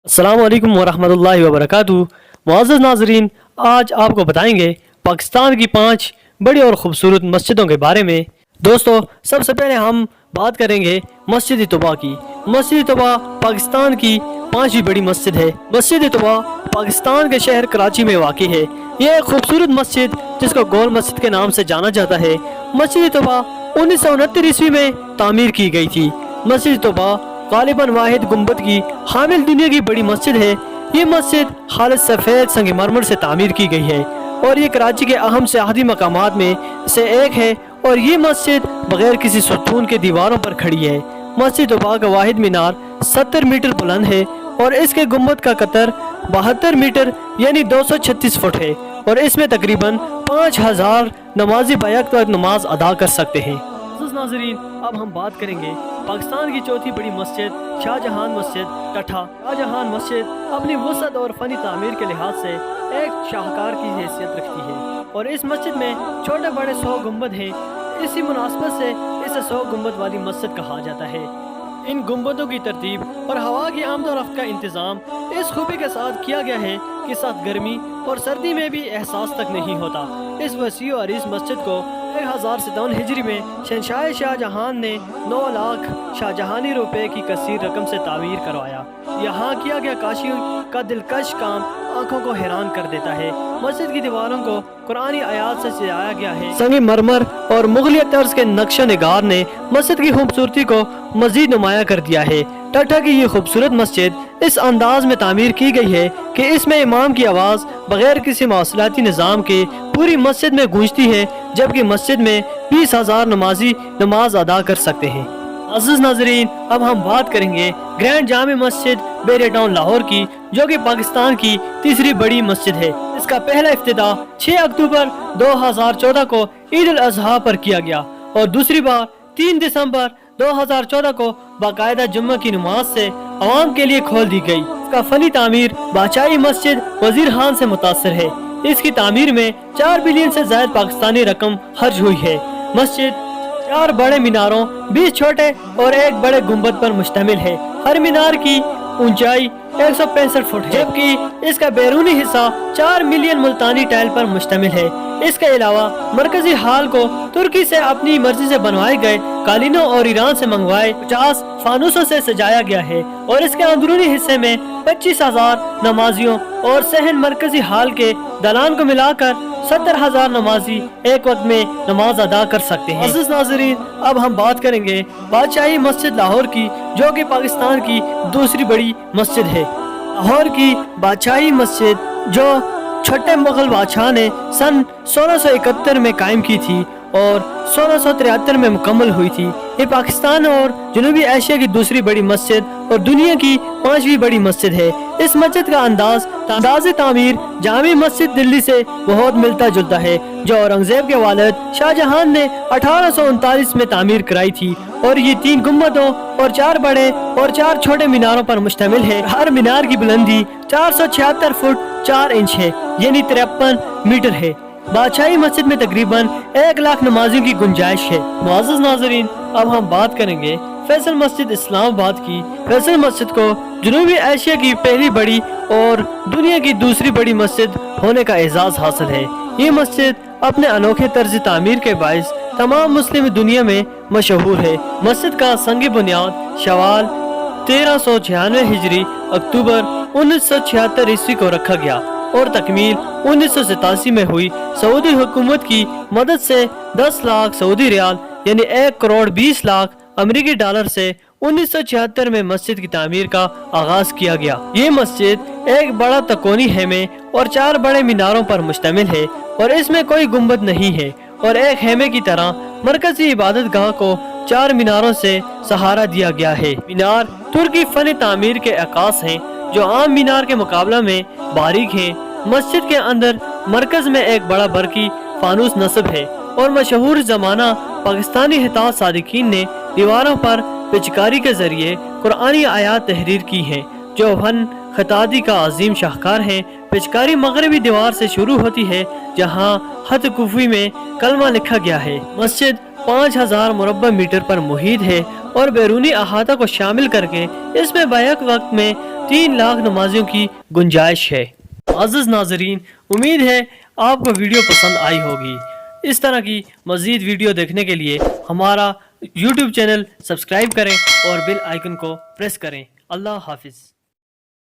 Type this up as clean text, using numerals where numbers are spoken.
अस्सलाम वालेकुम वरहमतुल्लाहि वबरकातुहू। मुअज़्ज़ज़ नाज़रीन, आज आपको बताएंगे पाकिस्तान की 5 बड़ी और ख़ूबसूरत मस्जिदों के बारे में। दोस्तों, सबसे पहले हम बात करेंगे मस्जिद तौबा की। मस्जिद तौबा पाकिस्तान की 5वीं बड़ी मस्जिद है। मस्जिद तौबा पाकिस्तान के शहर कराची में वाक़ई है। यह एक खूबसूरत मस्जिद जिसको गोल मस्जिद के नाम से जाना जाता है। मस्जिद तौबा 1969 ईस्वी में तामीर की गई थी। मस्जिद तौबा गालिबन वाहिद गुंबद की हामिल दुनिया की बड़ी मस्जिद है। ये मस्जिद खालिद सफ़ेद संगमरमर से तामीर की गई है और ये कराची के अहम सियाहती मकामात में से एक है। और ये मस्जिद बगैर किसी सुतून के दीवारों पर खड़ी है। मस्जिद तौबा का वाहिद मीनार 70 मीटर बुलंद है और इसके गुंबद का कतर 72 मीटर यानी 236 फुट है और इसमें तकरीबन 5000 नमाजी बैक वक्त नमाज अदा कर सकते हैं। नाज़रीन, अब हम बात करेंगे पाकिस्तान की चौथी बड़ी मस्जिद शाहजहां मस्जिद टठा। शाहजहां मस्जिद अपनी वसअत और फनी तामीर के लिहाज से एक शाहकार की हैसियत रखती है और इस मस्जिद में छोटे बड़े 100 गुंबद हैं। इसी मुनासबत से इसे 100 गुंबद वाली मस्जिद कहा जाता है। इन गुंबदों की तरतीब और हवा की आमद और रफ्त का इंतज़ाम इस खूबी के साथ किया गया है कि साथ गर्मी और सर्दी में भी एहसास तक नहीं होता। इस वसी और इस मस्जिद को 1057 हिजरी में शहंशाह शाहजहां ने 9 लाख शाहजहानी रुपए की कसीर रकम से तामीर करवाया। यहाँ किया गया काशी का दिलकश काम आंखों को हैरान कर देता है। मस्जिद की दीवारों को कुरानी आयात से सजाया गया है। संगमरमर और मुगलिया तर्ज के नक्शा निगार ने मस्जिद की खूबसूरती को मजीद नुमाया कर दिया है। टठा की ये खूबसूरत मस्जिद इस अंदाज में तामीर की गई है कि इसमें इमाम की आवाज़ बगैर किसी मौसलाती निज़ाम के पूरी मस्जिद में गूंजती है, जबकि मस्जिद में 20,000 नमाजी नमाज अदा कर सकते हैं। अज़ीज़ नाज़रीन, अब हम बात करेंगे ग्रैंड जामे मस्जिद बेरे टाउन लाहौर की, जो कि पाकिस्तान की तीसरी बड़ी मस्जिद है। इसका पहला इफ्तिताह 6 अक्टूबर 2014 को ईद उल अज़हा पर किया गया और दूसरी बार 3 दिसंबर 2014 को बाकायदा जुम्मा की नमाज से अवाम के लिए खोल दी गई। इसका फनी तामीर बादशाही मस्जिद वजीर खान से मुतासर है। इसकी तामीर में 4 बिलियन से ज्यादा पाकिस्तानी रकम खर्च हुई है। मस्जिद 4 बड़े मीनारों, 20 छोटे और एक बड़े गुंबद पर मुश्तमिल है। हर मीनार की ऊंचाई 165 फुट है, जबकि इसका बैरूनी हिस्सा 4 मिलियन मुल्तानी टाइल पर मुश्तमिल है। इसके अलावा मरकजी हाल को तुर्की से अपनी मर्जी से बनवाए गए कालीनों और ईरान से मंगवाए 50 फानूसों से सजाया गया है और इसके अंदरूनी हिस्से में 25,000 नमाजियों और सहन मरकजी हाल के दलान को मिलाकर 70,000 नमाजी एक वक्त में नमाज अदा कर सकते हैं। अज़ीज़ नाज़रीन, अब हम बात करेंगे बादशाही मस्जिद लाहौर की, जो कि पाकिस्तान की दूसरी बड़ी मस्जिद है। लाहौर की बादशाही मस्जिद जो छठे मुगल बादशाह ने सन 1671 में कायम की थी और 1673 में मुकम्मल हुई थी। ये पाकिस्तान और जनूबी एशिया की दूसरी बड़ी मस्जिद और दुनिया की 5वीं बड़ी मस्जिद है। इस मस्जिद का अंदाज़ तामीर जामी मस्जिद दिल्ली से बहुत मिलता जुलता है, जो औरंगजेब के वालिद शाहजहां ने 1839 में तामीर कराई थी और ये 3 गुंबदों और 4 बड़े और 4 छोटे मीनारों पर मुश्तमिल है। हर मीनार की बुलंदी 476 फुट 4 इंच है, यानी 53 मीटर है। बादशाही मस्जिद में तकरीबन 1 लाख नमाजियों की गुंजाइश है। मुअज़्ज़ज़ नाज़रीन, अब हम बात करेंगे फैसल मस्जिद इस्लामाबाद की। फैसल मस्जिद को जनूबी एशिया की पहली बड़ी और दुनिया की दूसरी बड़ी मस्जिद होने का एजाज़ हासिल है। ये मस्जिद अपने अनोखे तर्ज तामीर के बाइस तमाम मुस्लिम दुनिया में मशहूर है। मस्जिद का संग बुनियाद शवाल 1396 हिजरी अक्टूबर 1976 ईस्वी को रखा गया और तकमील 1987 में हुई। सऊदी हुकूमत की मदद से 10 लाख सऊदी रियाल यानी 1 करोड़ 20 लाख अमेरिकी डॉलर से 1976 में मस्जिद की तामीर का आगाज किया गया। ये मस्जिद एक बड़ा तकोनी हेमे और 4 बड़े मीनारों पर मुश्तमिल है और इसमें कोई गुंबद नहीं है और एक हेमे की तरह मरकजी इबादत गाह को 4 मीनारों से सहारा दिया गया है। मीनार तुर्की फन तामीर के अक्कास हैं, जो आम मीनार के मुकाबला में बारीक हैं। मस्जिद के अंदर मरकज में एक बड़ा बरकी फानूस नस्ब है और मशहूर जमाना पाकिस्तानी हिताज सादिकीन ने दीवारों पर पिचकारी के जरिए कुरानी आयात तहरीर की हैं, जो फन खतादी का अजीम शाहकार है। पिचकारी मगरबी दीवार से शुरू होती है, जहाँ हत कुफी में कलमा लिखा गया है। मस्जिद 5000 मुरब्बा मीटर पर मुहित है اور بیرونی احاطہ کو شامل کر کے اس میں بیک وقت میں 3 لاکھ نمازیوں کی گنجائش ہے۔ معزز ناظرین، امید ہے آپ کو ویڈیو پسند آئی ہوگی۔ اس طرح کی مزید ویڈیو دیکھنے کے لیے ہمارا یوٹیوب چینل سبسکرائب کریں اور بیل آئیکن کو پریس کریں۔ اللہ حافظ۔